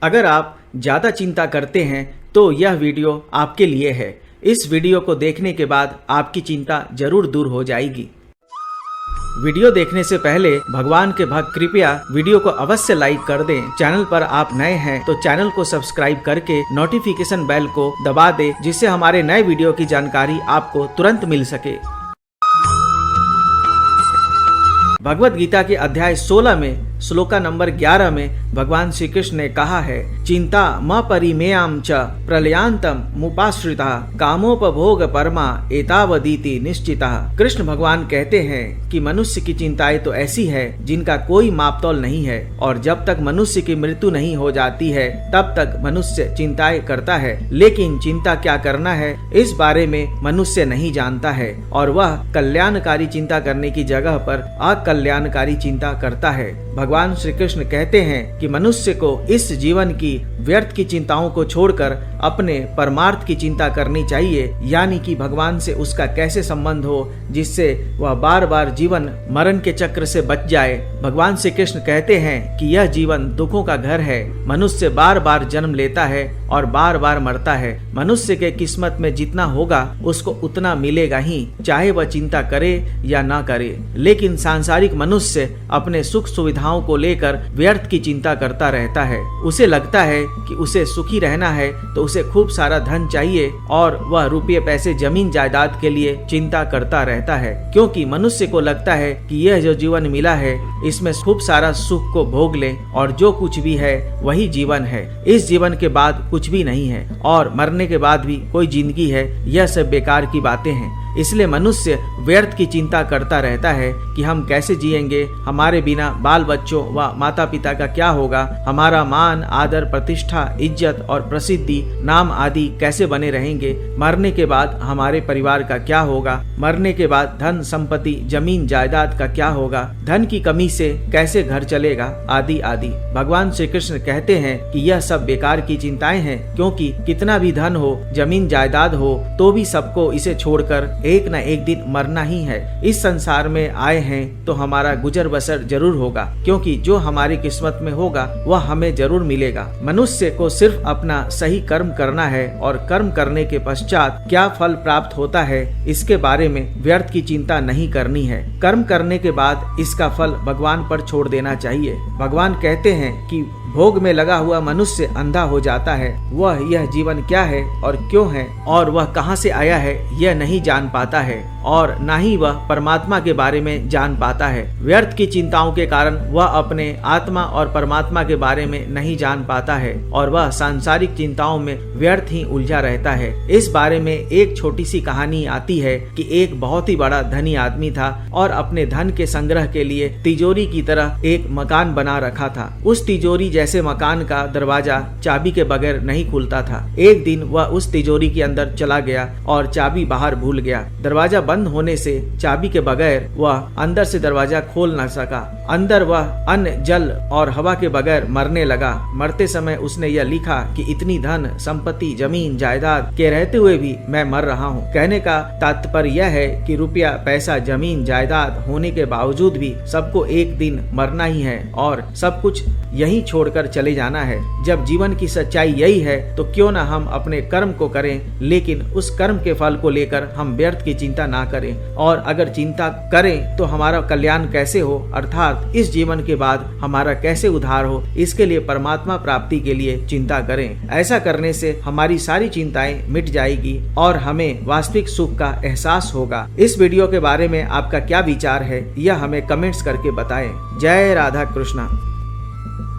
अगर आप ज़्यादा चिंता करते हैं तो यह वीडियो आपके लिए है। इस वीडियो को देखने के बाद आपकी चिंता जरूर दूर हो जाएगी। वीडियो देखने से पहले भगवान के भक्त कृपया वीडियो को अवश्य लाइक कर दें। चैनल पर आप नए हैं तो चैनल को सब्सक्राइब करके नोटिफिकेशन बेल को दबा दें, जिससे हमारे नए वीडियो की जानकारी आपको तुरंत मिल सके। भगवत गीता के अध्याय 16 में श्लोका नंबर 11 में भगवान श्री कृष्ण ने कहा है, चिंता म परिमेयाम च प्रलयांतम मुपाश्रिता कामोपभोग परमा एतावदीति निश्चिता। कृष्ण भगवान कहते हैं कि मनुष्य की चिंताएं तो ऐसी है जिनका कोई मापतौल नहीं है, और जब तक मनुष्य की मृत्यु नहीं हो जाती है तब तक मनुष्य चिंताएं करता है। लेकिन चिंता क्या करना है इस बारे में मनुष्य नहीं जानता है, और वह कल्याणकारी चिंता करने की जगह पर अकल्याणकारी चिंता करता है। भगवान श्री कृष्ण कहते हैं कि मनुष्य को इस जीवन की व्यर्थ की चिंताओं को छोड़कर अपने परमार्थ की चिंता करनी चाहिए, यानी कि भगवान से उसका कैसे संबंध हो जिससे वह बार बार जीवन मरण के चक्र से बच जाए। भगवान श्री कृष्ण कहते हैं कि यह जीवन दुखों का घर है। मनुष्य बार बार जन्म लेता है और बार बार मरता है। मनुष्य के किस्मत में जितना होगा उसको उतना मिलेगा ही, चाहे वह चिंता करे या ना करे। लेकिन सांसारिक मनुष्य अपने सुख सुविधाओं को लेकर व्यर्थ की चिंता करता रहता है। उसे लगता है कि उसे सुखी रहना है तो उसे खूब सारा धन चाहिए, और वह रुपये पैसे जमीन जायदाद के लिए चिंता करता रहता है, क्योंकि मनुष्य को लगता है कि यह जो जीवन मिला है इसमें खूब सारा सुख को भोग ले, और जो कुछ भी है वही जीवन है। इस जीवन के बाद कुछ भी नहीं है, और मरने के बाद भी कोई जिंदगी है, यह सब बेकार की बातें हैं। इसलिए मनुष्य व्यर्थ की चिंता करता रहता है कि हम कैसे जिएंगे, हमारे बिना बाल बच्चों व माता पिता का क्या होगा, हमारा मान आदर प्रतिष्ठा इज्जत और प्रसिद्धि नाम आदि कैसे बने रहेंगे, मरने के बाद हमारे परिवार का क्या होगा, मरने के बाद धन संपत्ति जमीन जायदाद का क्या होगा, धन की कमी से कैसे घर चलेगा, आदि आदि। भगवान श्री कृष्ण कहते हैं कि यह सब बेकार की चिंताएं हैं, क्योंकि कितना भी धन हो जमीन जायदाद हो तो भी सबको इसे छोड़कर एक न एक दिन मरना ही है। इस संसार में आए हैं तो हमारा गुजर बसर जरूर होगा, क्योंकि जो हमारी किस्मत में होगा वह हमें जरूर मिलेगा। मनुष्य को सिर्फ अपना सही कर्म करना है, और कर्म करने के पश्चात क्या फल प्राप्त होता है इसके बारे में व्यर्थ की चिंता नहीं करनी है। कर्म करने के बाद इसका फल भगवान पर छोड़ देना चाहिए। भगवान कहते हैं कि भोग में लगा हुआ मनुष्य अंधा हो जाता है। वह यह जीवन क्या है और क्यों है और वह कहां से आया है यह नहीं जान पाता है, और न ही वह परमात्मा के बारे में जान पाता है। व्यर्थ की चिंताओं के कारण वह अपने आत्मा और परमात्मा के बारे में नहीं जान पाता है, और वह सांसारिक चिंताओं में व्यर्थ ही उलझा रहता है। इस बारे में एक छोटी सी कहानी आती है कि एक बहुत ही बड़ा धनी आदमी था और अपने धन के संग्रह के लिए तिजोरी की तरह एक मकान बना रखा था। उस तिजोरी जैसे मकान का दरवाजा चाबी के बगैर नहीं खुलता था। एक दिन वह उस तिजोरी के अंदर चला गया और चाबी बाहर भूल गया। दरवाजा बंद होने से चाबी के बगैर वह अंदर से दरवाजा खोल न सका। अंदर वह अन्न जल और हवा के बगैर मरने लगा। मरते समय उसने यह लिखा कि इतनी धन संपत्ति जमीन जायदाद के रहते हुए भी मैं मर रहा हूँ। कहने का तात्पर्य यह है कि रुपया पैसा जमीन जायदाद होने के बावजूद भी सबको एक दिन मरना ही है, और सब कुछ यही छोड़कर चले जाना है। जब जीवन की सच्चाई यही है तो क्यों न हम अपने कर्म को करें, लेकिन उस कर्म के फल को लेकर हम व्यर्थ की चिंता ना करें। और अगर चिंता करें तो हमारा कल्याण कैसे हो, अर्थात इस जीवन के बाद हमारा कैसे उद्धार हो, इसके लिए परमात्मा प्राप्ति के लिए चिंता करें। ऐसा करने से हमारी सारी चिंताएं मिट जाएगी और हमें वास्तविक सुख का एहसास होगा। इस वीडियो के बारे में आपका क्या विचार है यह हमें कमेंट्स करके बताएं। जय राधा कृष्णा।